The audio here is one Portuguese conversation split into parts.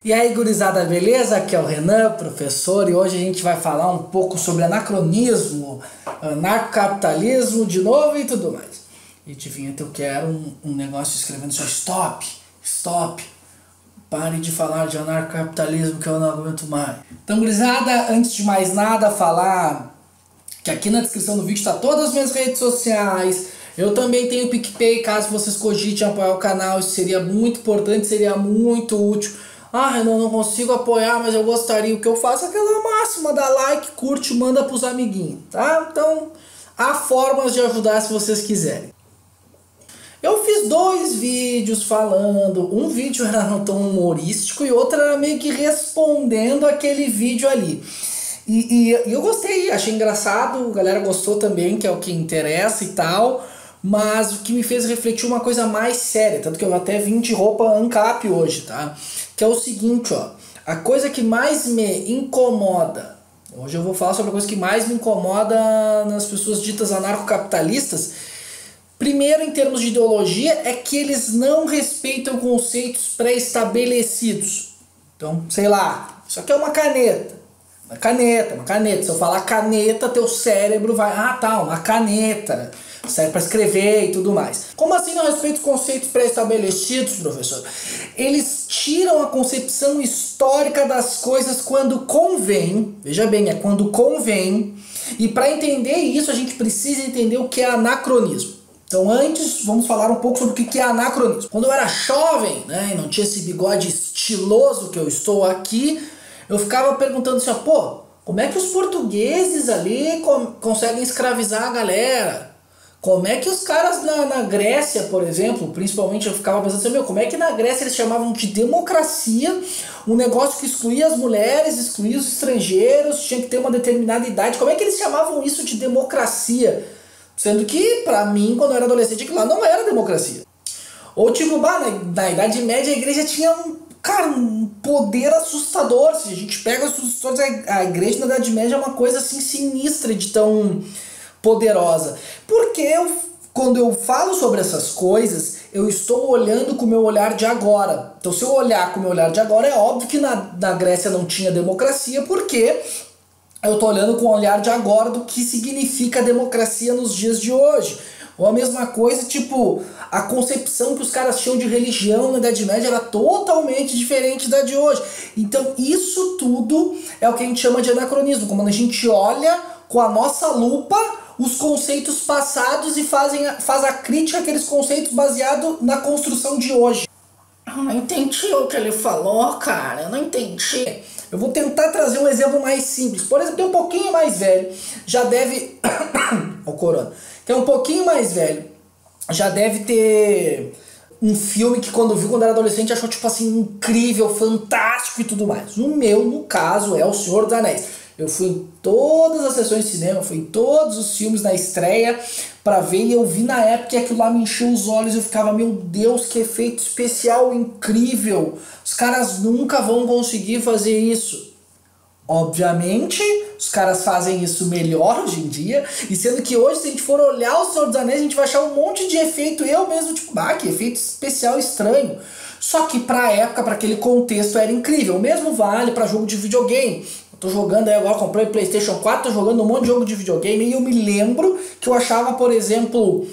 E aí, gurizada, beleza? Aqui é o Renan, professor, e hoje a gente vai falar um pouco sobre anacronismo, anarcocapitalismo de novo e tudo mais. E adivinha, eu quero um negócio escrevendo só stop, pare de falar de anarcocapitalismo que eu não aguento mais. Então, gurizada, antes de mais nada, falar que aqui na descrição do vídeo está todas as minhas redes sociais. Eu também tenho o PicPay, caso vocês cogitem apoiar o canal, isso seria muito importante, seria muito útil. Ah, eu não consigo apoiar, mas eu gostaria. O que eu faço é aquela máxima, dá like, curte, manda pros amiguinhos, tá? Então, há formas de ajudar se vocês quiserem. Eu fiz 2 vídeos falando, um vídeo era não tão humorístico e outro era meio que respondendo aquele vídeo ali. E eu gostei, achei engraçado, a galera gostou também, que é o que interessa e tal. Mas o que me fez refletir uma coisa mais séria, tanto que eu até vim de roupa ANCAP hoje, tá? Que é o seguinte, ó, a coisa que mais me incomoda, hoje eu vou falar sobre a coisa que mais me incomoda nas pessoas ditas anarcocapitalistas, primeiro em termos de ideologia, é que eles não respeitam conceitos pré-estabelecidos. Então, sei lá, isso aqui é uma caneta. Uma caneta. Se eu falar caneta, teu cérebro vai, ah tá, uma caneta. Serve para escrever e tudo mais. Como assim não respeita os conceitos pré-estabelecidos, professor? Eles tiram a concepção histórica das coisas quando convém. Veja bem, é quando convém. E para entender isso, a gente precisa entender o que é anacronismo. Então antes, vamos falar um pouco sobre o que é anacronismo. Quando eu era jovem, né, e não tinha esse bigode estiloso que eu estou aqui, eu ficava perguntando assim, pô, como é que os portugueses ali conseguem escravizar a galera? Como é que os caras na Grécia, por exemplo, principalmente eu ficava pensando assim, meu, como é que na Grécia eles chamavam de democracia, um negócio que excluía as mulheres, excluía os estrangeiros, tinha que ter uma determinada idade, como é que eles chamavam isso de democracia? Sendo que, pra mim, quando eu era adolescente, aquilo lá não era democracia. Ou tipo, na Idade Média a igreja tinha um poder assustador. Se a gente pega os historiadores, a igreja na Idade Média é uma coisa assim sinistra de tão poderosa. Porque quando eu falo sobre essas coisas, eu estou olhando com o meu olhar de agora. Então se eu olhar com o meu olhar de agora, é óbvio que na Grécia não tinha democracia, porque eu estou olhando com o olhar de agora do que significa democracia nos dias de hoje. Ou a mesma coisa, tipo, a concepção que os caras tinham de religião na Idade Média era totalmente diferente da de hoje. Então isso tudo é o que a gente chama de anacronismo, quando a gente olha com a nossa lupa os conceitos passados e faz a crítica àqueles conceitos baseado na construção de hoje. Eu não entendi o que ele falou, cara, eu não entendi. Eu vou tentar trazer um exemplo mais simples. Por exemplo, tem um pouquinho mais velho, já deve... o corona. Tem um pouquinho mais velho, já deve ter um filme que quando viu quando era adolescente achou tipo assim incrível, fantástico e tudo mais. O meu, no caso, é O Senhor dos Anéis. Eu fui em todas as sessões de cinema, fui em todos os filmes na estreia pra ver e eu vi na época e aquilo lá me encheu os olhos e eu ficava, meu Deus, que efeito especial incrível. Os caras nunca vão conseguir fazer isso. Obviamente, os caras fazem isso melhor hoje em dia, e sendo que hoje, se a gente for olhar O Senhor dos Anéis, a gente vai achar um monte de efeito, eu mesmo, tipo, que efeito especial estranho. Só que pra época, pra aquele contexto, era incrível. O mesmo vale pra jogo de videogame. Eu tô jogando aí agora, comprei o PlayStation 4, tô jogando um monte de jogo de videogame, e eu me lembro que eu achava, por exemplo,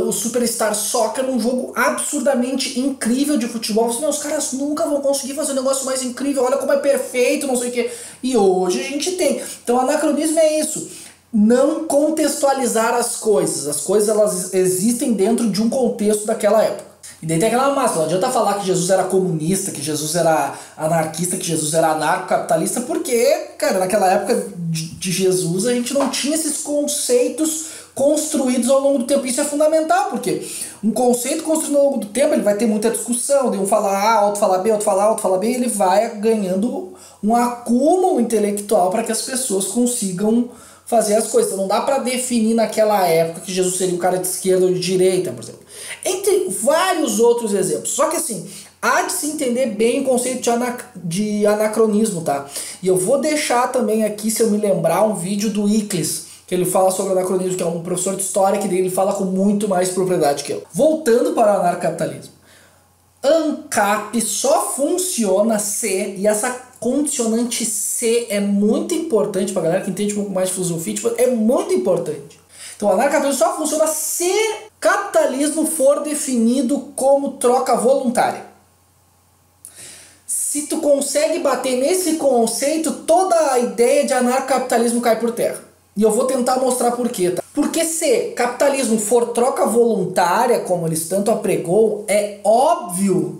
o Superstar Soccer um jogo absurdamente incrível de futebol. Eu falei, os caras nunca vão conseguir fazer um negócio mais incrível, olha como é perfeito, não sei o que. E hoje a gente tem. Então anacronismo é isso, não contextualizar as coisas elas existem dentro de um contexto daquela época. E daí tem aquela massa, não adianta falar que Jesus era comunista, que Jesus era anarquista, que Jesus era anarcocapitalista, porque, cara, naquela época de Jesus a gente não tinha esses conceitos construídos ao longo do tempo. Isso é fundamental, porque um conceito construído ao longo do tempo, ele vai ter muita discussão, de um falar A, outro falar B, outro falar A, outro falar B, ele vai ganhando um acúmulo intelectual para que as pessoas consigam fazer as coisas. Então não dá para definir naquela época que Jesus seria um cara de esquerda ou de direita, por exemplo. Entre vários outros exemplos. Só que assim, há de se entender bem o conceito de anacronismo, tá? E eu vou deixar também aqui, se eu me lembrar, um vídeo do Icles, que ele fala sobre anacronismo, que é um professor de história, que ele fala com muito mais propriedade que eu. Voltando para o anarcocapitalismo. ANCAP só funciona se, e essa condicionante se é muito importante pra galera que entende um pouco mais de filosofia, tipo, é muito importante. Então o anarcapitalismo só funciona se capitalismo for definido como troca voluntária. Se tu consegue bater nesse conceito, toda a ideia de anarcapitalismo cai por terra. E eu vou tentar mostrar por quê, tá? Porque se capitalismo for troca voluntária, como eles tanto apregou, é óbvio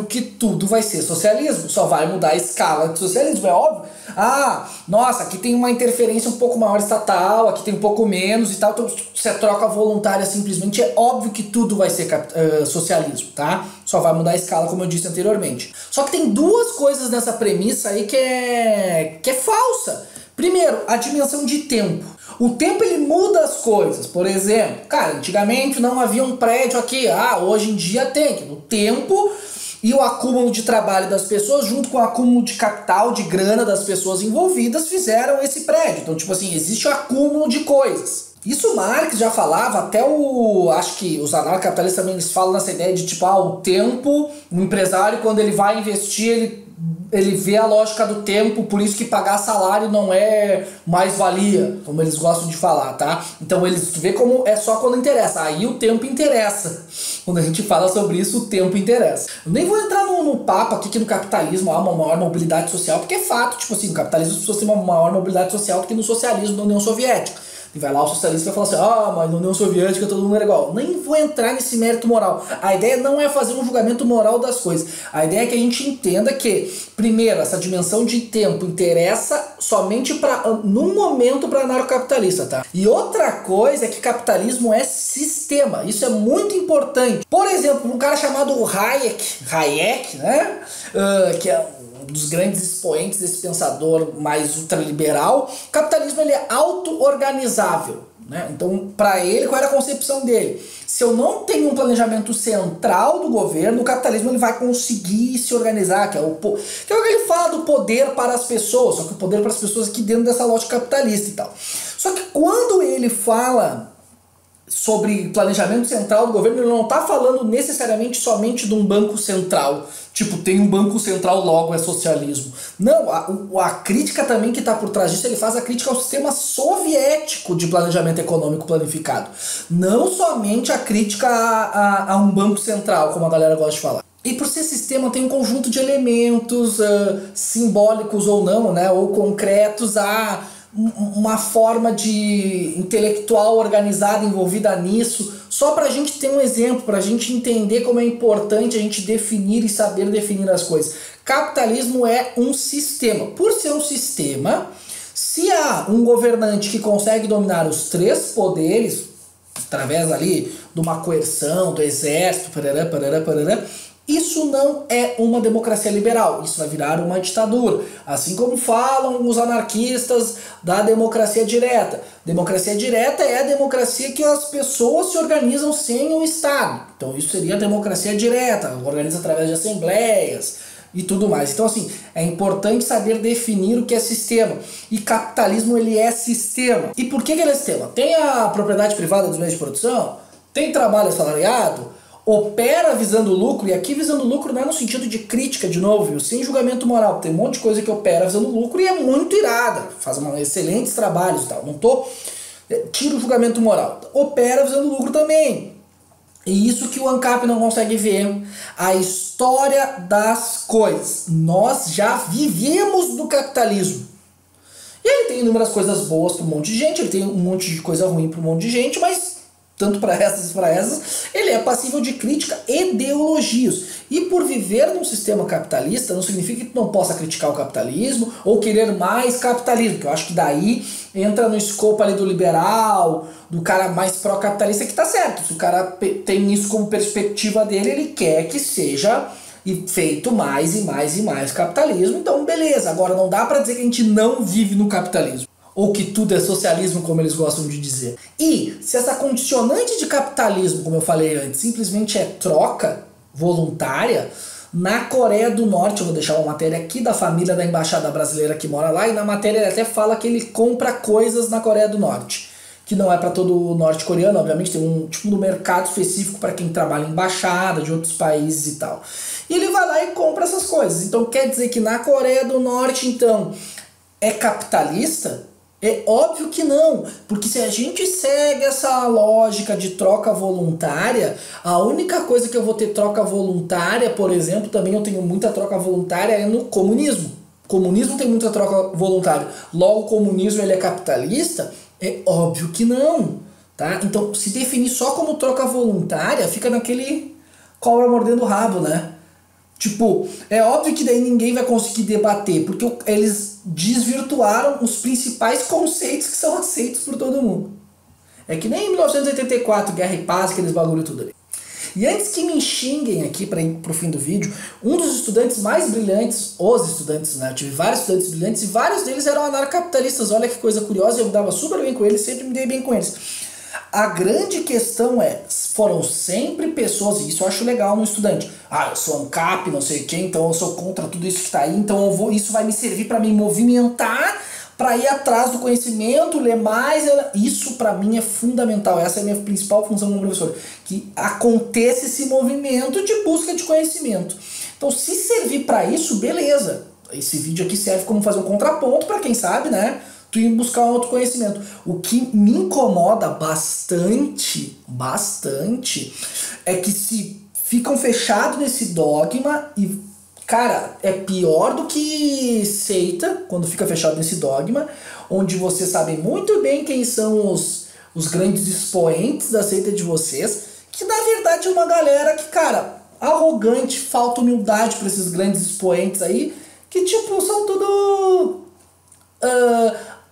que tudo vai ser socialismo. Só vai mudar a escala de socialismo, é óbvio. Ah, nossa, aqui tem uma interferência um pouco maior estatal, aqui tem um pouco menos e tal. Então, se é troca voluntária simplesmente, é óbvio que tudo vai ser socialismo, tá? Só vai mudar a escala, como eu disse anteriormente. Só que tem duas coisas nessa premissa aí que é falsa. Primeiro, a dimensão de tempo. O tempo ele muda as coisas. Por exemplo, cara, antigamente não havia um prédio aqui. Hoje em dia tem. O tempo e o acúmulo de trabalho das pessoas, junto com o acúmulo de capital, de grana das pessoas envolvidas, fizeram esse prédio. Então, tipo assim, existe o acúmulo de coisas. Isso Marx já falava, até acho que os anarcapitalistas também eles falam nessa ideia de tipo, o tempo, o empresário quando ele vai investir, ele vê a lógica do tempo, por isso que pagar salário não é mais-valia, como eles gostam de falar, tá? Então eles vê como é só quando interessa, aí o tempo interessa. Quando a gente fala sobre isso, o tempo interessa. Eu nem vou entrar no papo aqui que no capitalismo há uma maior mobilidade social, porque é fato, tipo assim, no capitalismo as pessoas têm uma maior mobilidade social do que no socialismo da União Soviética. E vai lá o socialista e vai falar assim, mas na União Soviética todo mundo era igual. Nem vou entrar nesse mérito moral. A ideia não é fazer um julgamento moral das coisas. A ideia é que a gente entenda que, primeiro, essa dimensão de tempo interessa somente num momento para anarcocapitalista, tá? E outra coisa é que capitalismo é sistema. Isso é muito importante. Por exemplo, um cara chamado Hayek, né? Que é um dos grandes expoentes desse pensador mais ultraliberal, o capitalismo ele é auto-organizável, né? Então, para ele, qual era a concepção dele? Se eu não tenho um planejamento central do governo, o capitalismo ele vai conseguir se organizar, que é o que ele fala do poder para as pessoas, só que o poder para as pessoas aqui dentro dessa lógica capitalista e tal. Só que quando ele fala sobre planejamento central do governo, ele não está falando necessariamente somente de um banco central. Tipo, tem um banco central, logo é socialismo. Não, a crítica também que está por trás disso, ele faz a crítica ao sistema soviético de planejamento econômico planificado. Não somente a crítica a um banco central, como a galera gosta de falar. E por ser sistema tem um conjunto de elementos simbólicos ou não, né, ou concretos, uma forma de intelectual organizada envolvida nisso, só para a gente ter um exemplo, para a gente entender como é importante a gente definir e saber definir as coisas. Capitalismo é um sistema. Por ser um sistema, se há um governante que consegue dominar os três poderes, através ali de uma coerção, do exército, isso não é uma democracia liberal, isso vai virar uma ditadura. Assim como falam os anarquistas da democracia direta. Democracia direta é a democracia que as pessoas se organizam sem o Estado. Então isso seria a democracia direta, organiza através de assembleias e tudo mais. Então assim, é importante saber definir o que é sistema. E capitalismo ele é sistema. E por que ele é sistema? Tem a propriedade privada dos meios de produção, tem trabalho assalariado, opera visando lucro, e aqui visando lucro não é no sentido de crítica, de novo, viu? Sem julgamento moral, tem um monte de coisa que opera visando lucro e é muito irada, faz excelentes trabalhos e tal, não tô... tiro o julgamento moral, opera visando lucro também, e isso que o ANCAP não consegue ver, a história das coisas, nós já vivemos do capitalismo, e ele tem inúmeras coisas boas para um monte de gente, ele tem um monte de coisa ruim para um monte de gente, mas tanto para essas, ele é passível de crítica e de elogios. E por viver num sistema capitalista, não significa que tu não possa criticar o capitalismo ou querer mais capitalismo, que eu acho que daí entra no escopo ali do liberal, do cara mais pró-capitalista, que tá certo. Se o cara tem isso como perspectiva dele, ele quer que seja feito mais e mais e mais capitalismo, então beleza. Agora não dá para dizer que a gente não vive no capitalismo, ou que tudo é socialismo, como eles gostam de dizer. E se essa condicionante de capitalismo, como eu falei antes, simplesmente é troca voluntária, na Coreia do Norte, eu vou deixar uma matéria aqui da família da embaixada brasileira que mora lá, e na matéria ele até fala que ele compra coisas na Coreia do Norte. que não é para todo norte-coreano, obviamente tem um tipo de mercado específico para quem trabalha em embaixada de outros países e tal. E ele vai lá e compra essas coisas. Então quer dizer que na Coreia do Norte, então, é capitalista? É óbvio que não, porque se a gente segue essa lógica de troca voluntária, a única coisa que eu vou ter troca voluntária, por exemplo, também eu tenho muita troca voluntária é no comunismo. O comunismo tem muita troca voluntária. Logo, o comunismo ele é capitalista? É óbvio que não, tá? Então, se definir só como troca voluntária, fica naquele cobra mordendo o rabo, né? Tipo, é óbvio que daí ninguém vai conseguir debater, porque eles desvirtuaram os principais conceitos que são aceitos por todo mundo. É que nem em 1984, Guerra e Paz, aqueles bagulho tudo ali. E antes que me xinguem aqui para ir pro fim do vídeo, um dos estudantes mais brilhantes, os estudantes, né? Eu tive vários estudantes brilhantes e vários deles eram anarcapitalistas. Olha que coisa curiosa, eu me dava super bem com eles, sempre me dei bem com eles. A grande questão é, foram sempre pessoas, e isso eu acho legal no estudante. Ah, eu sou ANCAP, não sei o que, então eu sou contra tudo isso que está aí, então isso vai me servir para me movimentar, para ir atrás do conhecimento, ler mais. Isso para mim é fundamental, essa é a minha principal função como professor, que aconteça esse movimento de busca de conhecimento. Então se servir para isso, beleza. Esse vídeo aqui serve como fazer um contraponto para quem sabe, né? Tu ir buscar um outro conhecimento. O que me incomoda bastante, é que se ficam fechados nesse dogma e, cara, é pior do que seita, quando fica fechado nesse dogma, onde vocês sabem muito bem quem são os grandes expoentes da seita de vocês, que na verdade é uma galera que, cara, arrogante, falta humildade para esses grandes expoentes aí, que tipo, são tudo...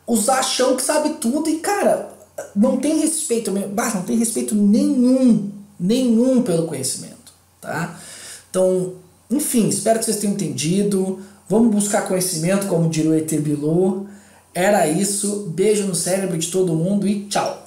os acham que sabe tudo e, cara, não tem respeito, não tem respeito nenhum pelo conhecimento, tá? Então, enfim, espero que vocês tenham entendido. Vamos buscar conhecimento, como diria o ET Bilu. Era isso, beijo no cérebro de todo mundo e tchau!